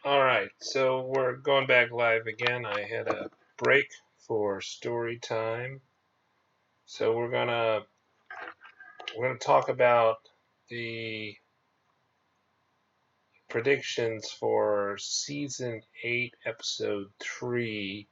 Alright, so we're going back live again. I had a break for story time. So we're gonna talk about the predictions for season 8, episode 3,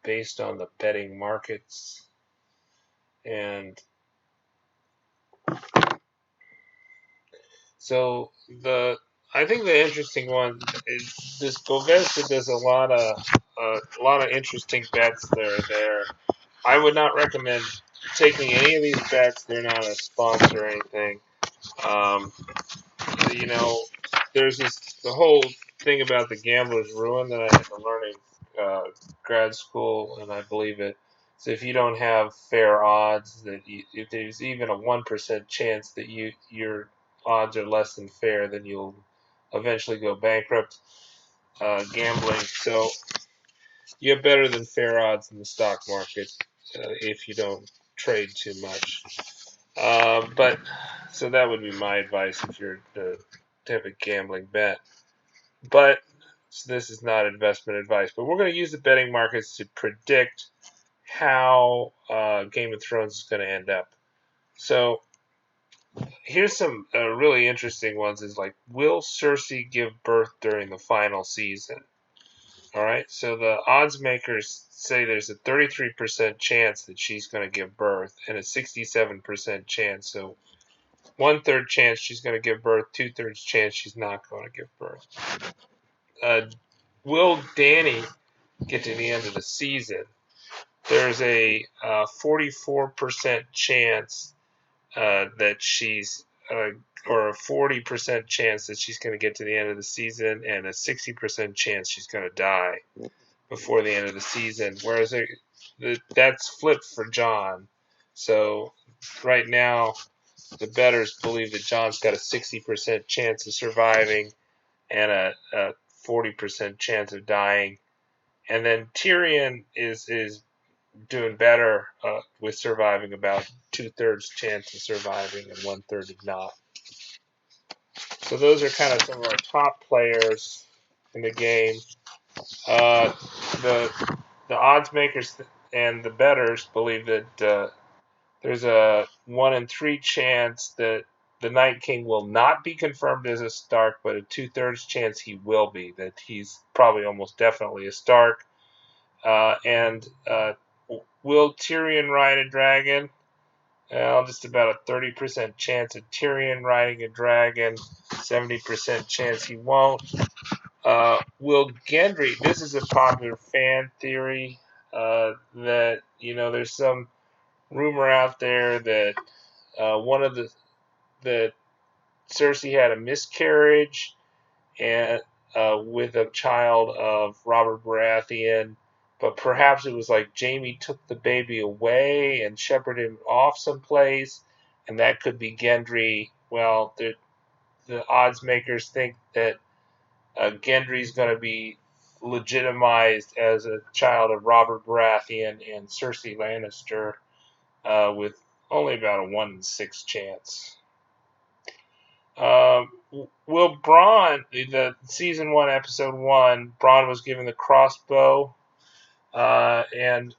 based on the betting markets. And so I think the interesting one is this Govesta does a lot of interesting bets that are there. I would not recommend taking any of these bets. They're not a sponsor or anything. Um, you know, there's the whole thing about the gambler's ruin that I had to learn in grad school, and I believe it. So if you don't have fair odds, if there's even a 1% chance that your odds are less than fair, then you'll eventually go bankrupt gambling. So you have better than fair odds in the stock market if you don't trade too much. But so that would be my advice if you're to have a gambling bet. But so this is not investment advice. But we're going to use the betting markets to predict how Game of Thrones is going to end up. So here's some really interesting ones. Is like, will Cersei give birth during the final season? All right. So the odds makers say there's a 33% chance that she's going to give birth and a 67% chance. So 1/3 chance she's going to give birth, 2/3 chance she's not going to give birth. Will Dany get to the end of the season? There's a 44% chance that she's, or a 40% chance that she's going to get to the end of the season, and a 60% chance she's going to die before the end of the season. Whereas that's flipped for Jon. So right now, the bettors believe that Jon's got a 60% chance of surviving and a 40% chance of dying. And then Tyrion is doing better with surviving, about 2/3 chance of surviving and 1/3 of not. So those are kind of some of our top players in the game. Uh, the odds makers and the bettors believe that there's a 1 in 3 chance that the Night King will not be confirmed as a Stark, but a 2/3 chance he will be, that he's probably almost definitely a Stark. And will Tyrion ride a dragon? Well, just about a 30% chance of Tyrion riding a dragon, 70% chance he won't. Will Gendry, this is a popular fan theory, that, there's some rumor out there that one of that Cersei had a miscarriage and with a child of Robert Baratheon, but perhaps it was like Jaime took the baby away and shepherded him off someplace, and that could be Gendry. Well, the odds makers think that Gendry's going to be legitimized as a child of Robert Baratheon and Cersei Lannister, with only about a 1 in 6 chance. Will Bronn, the season 1, episode 1, Bronn was given the crossbow and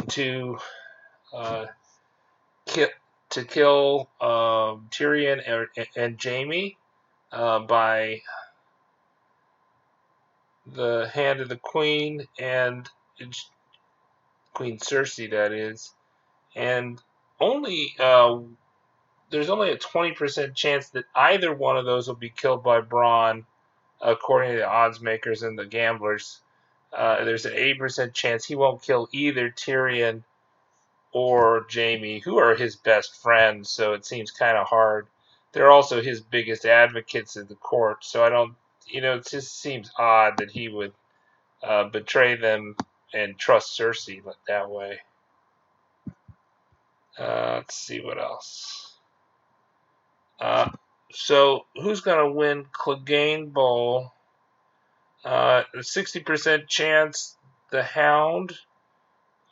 to kill Tyrion and Jaime by the hand of the Queen and Queen Cersei, that is, and only there's only a 20% chance that either one of those will be killed by Bronn, according to the odds makers and the gamblers. There's an 80% chance he won't kill either Tyrion or Jaime, who are his best friends, so it seems kind of hard. They're also his biggest advocates in the court, so I don't, it just seems odd that he would betray them and trust Cersei that way. Let's see what else. So who's going to win Clegane Bowl? A 60% chance the Hound,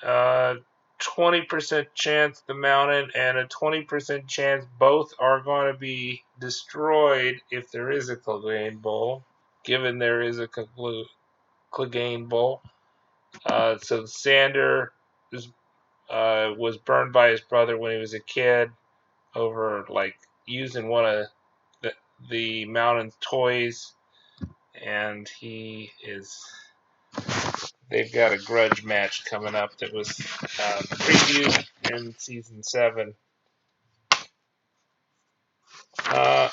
20% chance the Mountain, and a 20% chance both are going to be destroyed if there is a Clegane Bowl. given there is a Clegane Bowl. So Sandor was burned by his brother when he was a kid over like using one of the mountain's toys, and they've got a grudge match coming up that was previewed in season 7.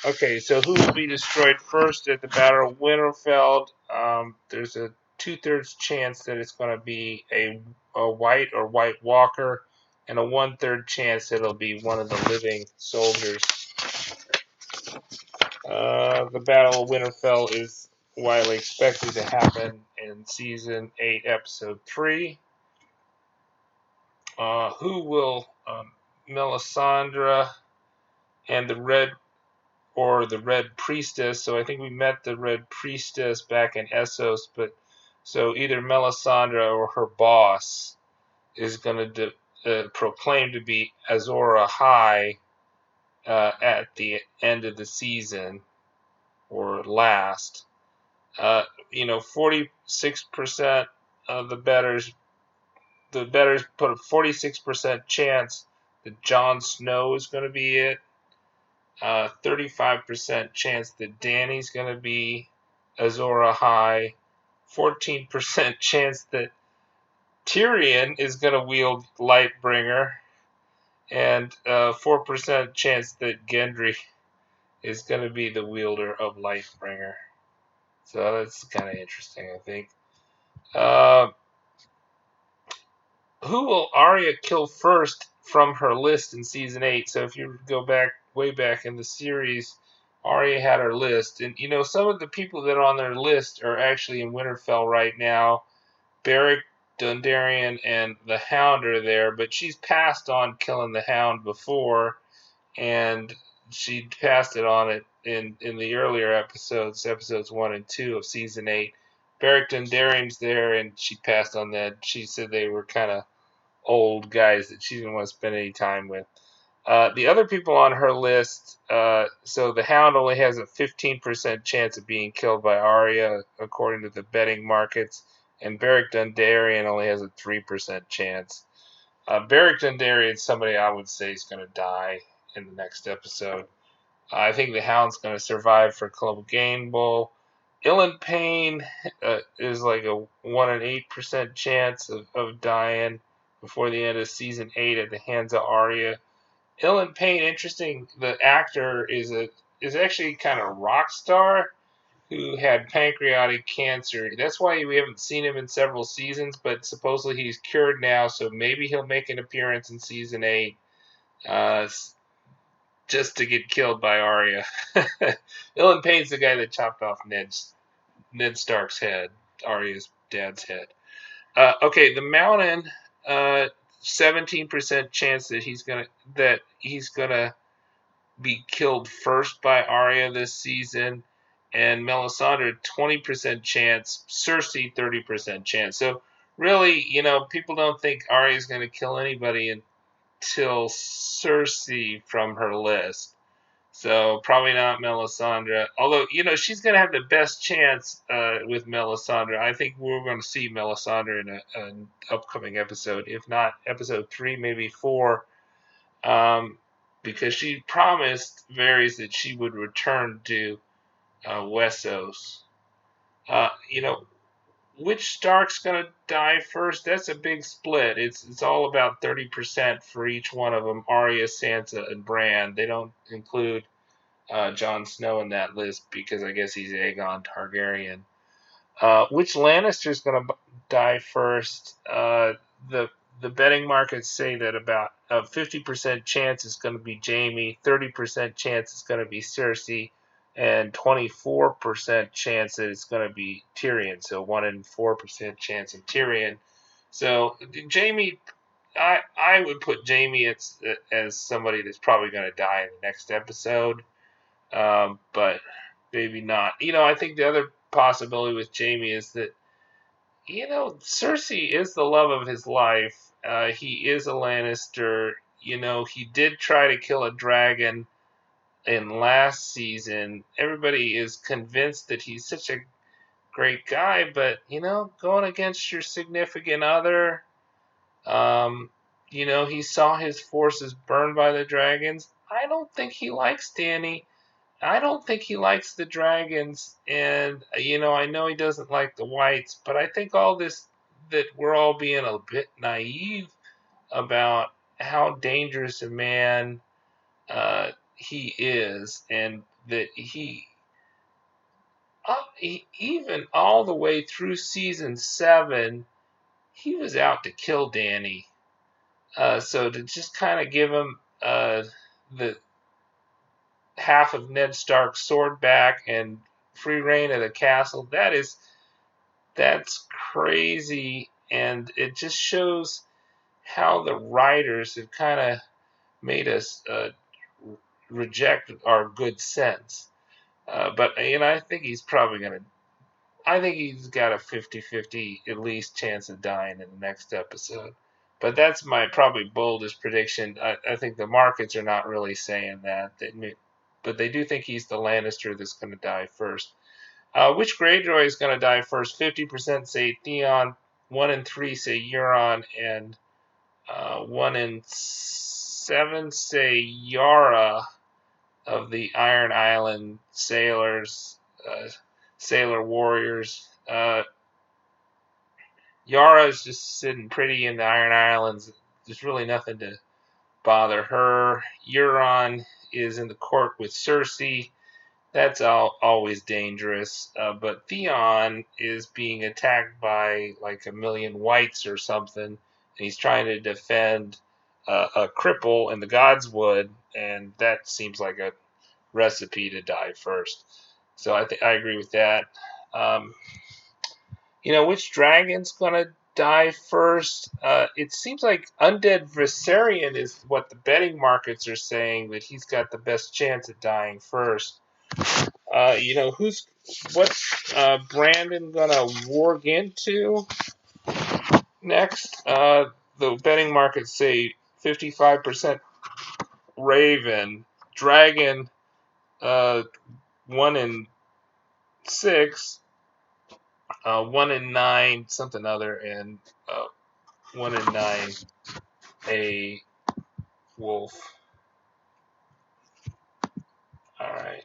Okay, so who will be destroyed first at the Battle of Winterfell? There's a 2/3 chance that it's going to be a White or White Walker, and a 1/3 chance that it'll be one of the living soldiers. The Battle of Winterfell is widely expected to happen in Season 8, Episode 3. Who will Melisandre and the Red Priestess? So I think we met the Red Priestess back in Essos, but so either Melisandre or her boss is going to proclaim to be Azor Ahai at the end of the season or last. 46% of the bettors put a 46% chance that Jon Snow is going to be it. 35% chance that Dany's going to be Azor Ahai. 14% chance that Tyrion is going to wield Lightbringer. And 4% chance that Gendry is going to be the wielder of Lightbringer. So that's kind of interesting, I think. Who will Arya kill first from her list in season 8? So if you go way back in the series, Arya had her list, and some of the people that are on their list are actually in Winterfell right now. Beric Dondarrion and the Hound are there, but she's passed on killing the Hound before, and she passed it on it in the earlier episodes 1 and 2 of season 8. Beric Dondarrion's there, and she passed on that. She said they were kind of old guys that she didn't want to spend any time with. The other people on her list, so the Hound only has a 15% chance of being killed by Arya, according to the betting markets, and Beric Dondarrion only has a 3% chance. Beric Dondarrion is somebody I would say is going to die in the next episode. I think the Hound's going to survive for Clegane Bowl. Ilyn Payne is like a 1 in 8% chance of dying before the end of season 8 at the hands of Arya. Ilyn Payne, interesting. The actor is actually kind of a rock star who had pancreatic cancer. That's why we haven't seen him in several seasons, but supposedly he's cured now, so maybe he'll make an appearance in season 8 just to get killed by Arya. Ilyn Payne's the guy that chopped off Ned Stark's head, Arya's dad's head. Okay, the Mountain, 17% chance that he's gonna be killed first by Arya this season, and Melisandre 20% chance, Cersei 30% chance. So really, people don't think Arya's gonna kill anybody until Cersei from her list. So probably not Melisandre. Although, she's going to have the best chance with Melisandre. I think we're going to see Melisandre in an upcoming episode. If not episode 3, maybe 4. Because she promised Varys that she would return to Westeros. Which Stark's going to die first? That's a big split. It's all about 30% for each one of them. Arya, Sansa, and Bran. They don't include Jon Snow in that list because I guess he's Aegon Targaryen. Which Lannister's going to die first? The betting markets say that about a 50% chance is going to be Jaime, 30% chance is going to be Cersei, and 24% chance that it's going to be Tyrion. So 1 in 4% chance of Tyrion. So Jaime, I would put Jaime as somebody that's probably going to die in the next episode. But maybe not. I think the other possibility with Jaime is that, Cersei is the love of his life. He is a Lannister. He did try to kill a dragon in last season. Everybody is convinced that he's such a great guy, but, going against your significant other, he saw his forces burned by the dragons. I don't think he likes Dany. I don't think he likes the dragons, and I know he doesn't like the whites, but I think all this that we're all being a bit naive about how dangerous a man he is, and that he even all the way through season 7, he was out to kill Dany. So to just kind of give him the half of Ned Stark's sword back and free reign of the castle, that's crazy, and it just shows how the writers have kind of made us reject our good sense. But I think he's probably going to. I think he's got a 50-50 at least chance of dying in the next episode. But that's my probably boldest prediction. I think the markets are not really saying that. But they do think he's the Lannister that's going to die first. Which Greyjoy is going to die first? 50% say Theon, 1 in 3 say Euron, and 1 in 7 say Yara of the Iron Island sailors, sailor warriors. Yara is just sitting pretty in the Iron Islands. There's really nothing to bother her. Euron is in the court with Cersei. That's always dangerous. But Theon is being attacked by like a million whites or something, and he's trying to defend a cripple in the Godswood, and that seems like a recipe to die first. So I agree with that. Um, which dragon's gonna die first? It seems like Undead Viserion is what the betting markets are saying that he's got the best chance of dying first. What's Brandon gonna warg into next? The betting markets say 55% Raven, Dragon, 1 in 6, 1 in 9, something other, and 1 in 9 a wolf. All right.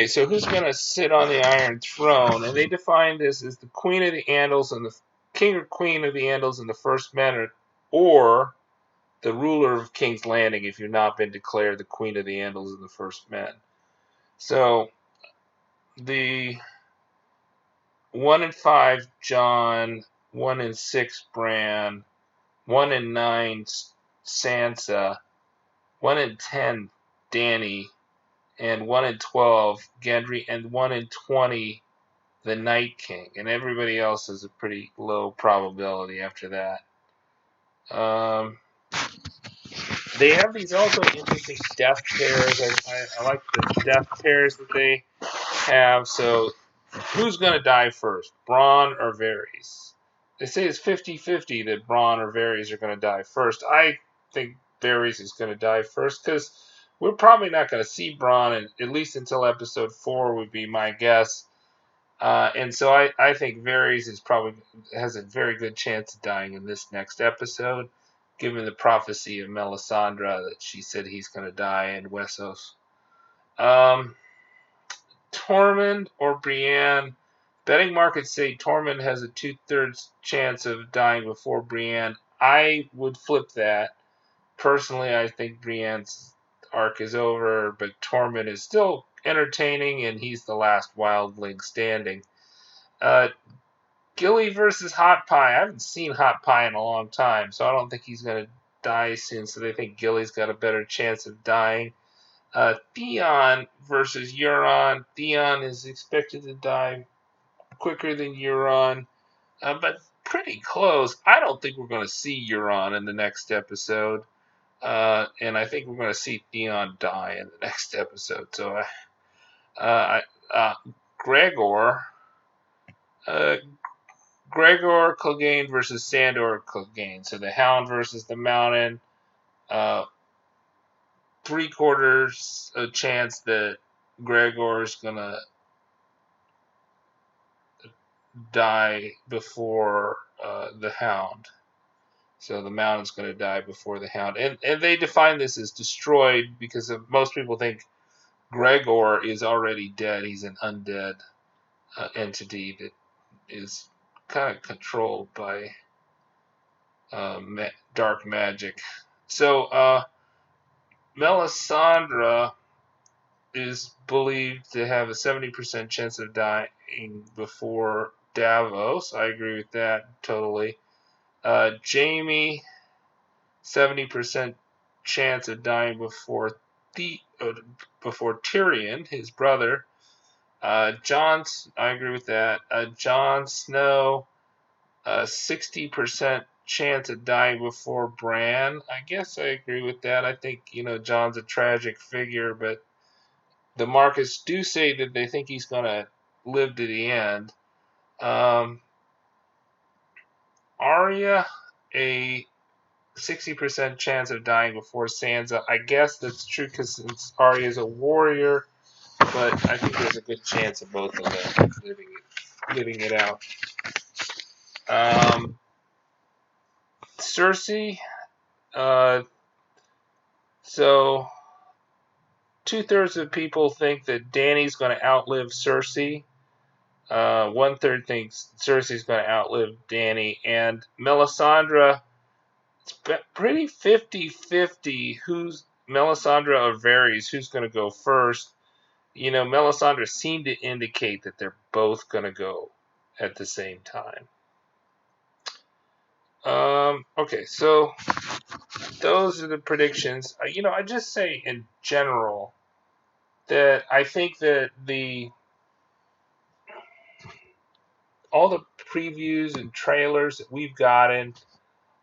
So who's gonna sit on the Iron Throne? And they define this as the Queen of the Andals and the King or Queen of the Andals in the First Men, or the ruler of King's Landing if you've not been declared the Queen of the Andals in the First Men. So the 1 in 5 Jon, 1 in 6 Bran, 1 in 9 Sansa, 1 in 10 Dany, and 1 in 12 Gendry, and 1 in 20 the Night King. And everybody else is a pretty low probability after that. They have these also interesting death pairs. I like the death pairs that they have. So who's going to die first, Bronn or Varys? They say it's 50-50 that Bronn or Varys are going to die first. I think Varys is going to die first because we're probably not going to see Bronn, at least until episode 4 would be my guess. And so I think Varys has a very good chance of dying in this next episode, given the prophecy of Melisandre that she said he's going to die in Westeros. Tormund or Brienne? Betting markets say Tormund has a 2/3 chance of dying before Brienne. I would flip that. Personally, I think Brienne's arc is over, but Tormund is still entertaining, and he's the last wildling standing. Gilly versus Hot Pie. I haven't seen Hot Pie in a long time, so I don't think he's going to die soon, so they think Gilly's got a better chance of dying. Theon versus Euron. Theon is expected to die quicker than Euron, but pretty close. I don't think we're going to see Euron in the next episode, and I think we're going to see Theon die in the next episode. So, Gregor Clegane versus Sandor Clegane. So the Hound versus the Mountain. 3/4 a chance that Gregor's gonna die before the Hound. So the Mountain's going to die before the Hound. And they define this as destroyed because most people think Gregor is already dead. He's an undead entity that is kind of controlled by dark magic. So Melisandre is believed to have a 70% chance of dying before Davos. I agree with that totally. Jaime, 70% chance of dying before Tyrion, his brother. I agree with that. Jon Snow, 60% chance of dying before Bran. I guess I agree with that. I think, Jon's a tragic figure, but the markets do say that they think he's going to live to the end. Arya, a 60% chance of dying before Sansa. I guess that's true because since Arya is a warrior, but I think there's a good chance of both of them living it out. Cersei, so 2/3 of people think that Dany's going to outlive Cersei. 1/3 thinks Cersei's going to outlive Dany, and Melisandre, it's pretty 50-50 who's Melisandre or Varys, who's going to go first. Melisandre seemed to indicate that they're both going to go at the same time. Okay, so those are the predictions. I just say in general that I think that all the previews and trailers that we've gotten,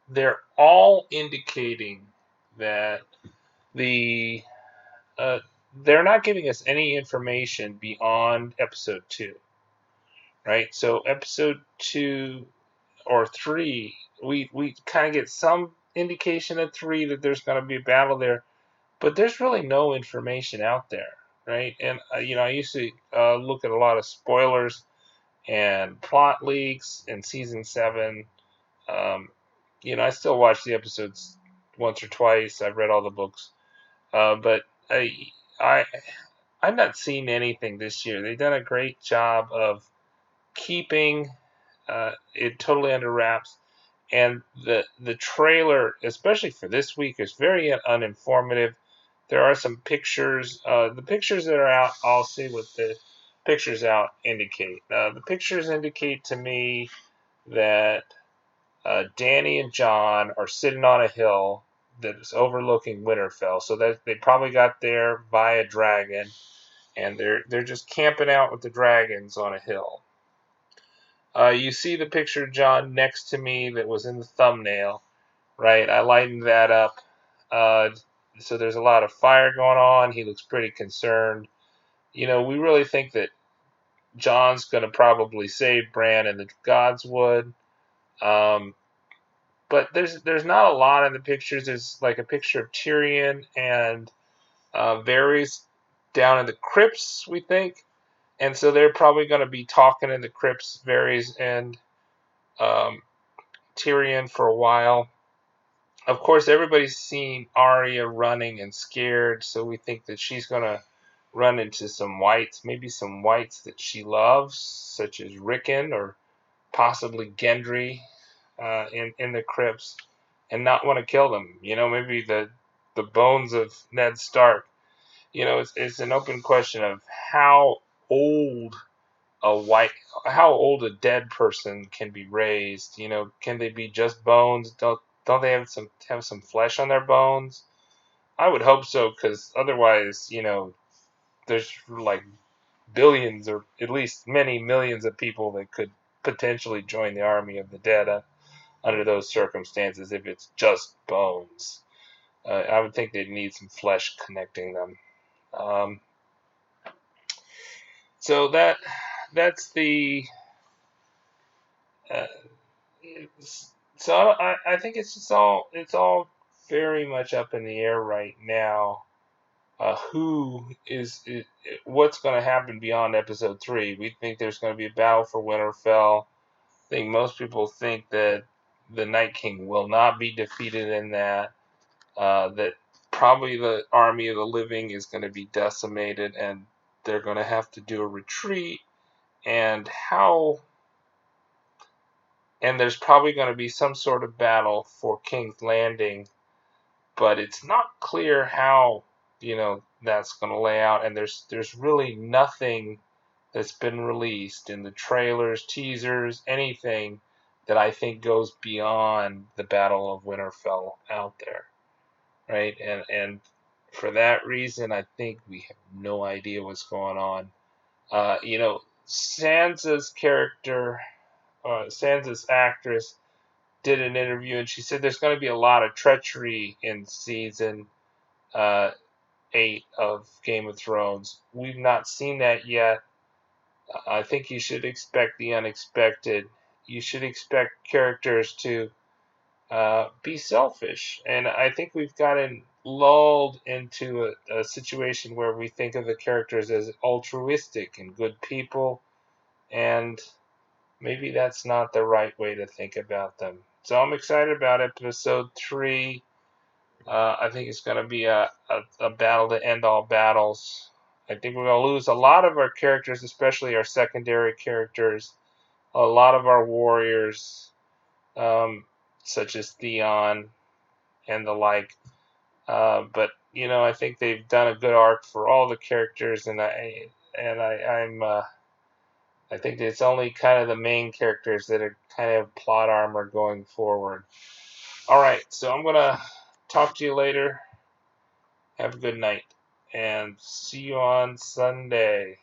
they're all indicating that they're not giving us any information beyond episode 2, right? So episode 2 or 3, we kind of get some indication at 3 that there's going to be a battle there, but there's really no information out there, right? And I used to look at a lot of spoilers and plot leaks in season 7. I still watch the episodes once or twice. I've read all the books, but I I've not seen anything this year. They've done a great job of keeping it totally under wraps. And the trailer, especially for this week, is very uninformative. There are some pictures. The pictures that are out, I'll see what the pictures out indicate. The pictures indicate to me that Dany and Jon are sitting on a hill that is overlooking Winterfell. So that they probably got there via dragon, and they're just camping out with the dragons on a hill. You see the picture of Jon next to me that was in the thumbnail, right? I lightened that up. So there's a lot of fire going on. He looks pretty concerned. We really think that Jon's going to probably save Bran and the gods would. But there's not a lot in the pictures. There's like a picture of Tyrion and Varys down in the crypts, we think. And so they're probably going to be talking in the crypts, Varys and Tyrion, for a while. Of course, everybody's seen Arya running and scared, so we think that she's going to run into some whites, maybe some whites that she loves, such as Rickon or possibly Gendry in the crypts, and not want to kill them. Maybe the bones of Ned Stark. It's an open question of how old how old a dead person can be raised. Can they be just bones? Don't they have some flesh on their bones? I would hope so, because otherwise, there's like billions or at least many millions of people that could potentially join the army of the dead under those circumstances if it's just bones. I would think they'd need some flesh connecting them. So that's the. Uh, so I think it's all very much up in the air right now. what's going to happen beyond episode 3. We think there's going to be a battle for Winterfell. I think most people think that the Night King will not be defeated in that. That probably the army of the living is going to be decimated, and they're going to have to do a retreat. And there's probably going to be some sort of battle for King's Landing, but it's not clear how that's going to lay out. And there's really nothing that's been released in the trailers, teasers, anything that I think goes beyond the Battle of Winterfell out there, right? And for that reason, I think we have no idea what's going on. Sansa's character, Sansa's actress, did an interview, and she said there's going to be a lot of treachery in season 8 of Game of Thrones. We've not seen that yet. I think you should expect the unexpected. You should expect characters to be selfish. And I think we've gotten lulled into a situation where we think of the characters as altruistic and good people, and maybe that's not the right way to think about them. So I'm excited about episode 3. I think it's going to be a battle to end all battles. I think we're going to lose a lot of our characters, especially our secondary characters, a lot of our warriors, such as Theon and the like. But I think they've done a good arc for all the characters, and I think it's only kind of the main characters that are kind of plot armor going forward. All right, so I'm gonna talk to you later. Have a good night, and see you on Sunday.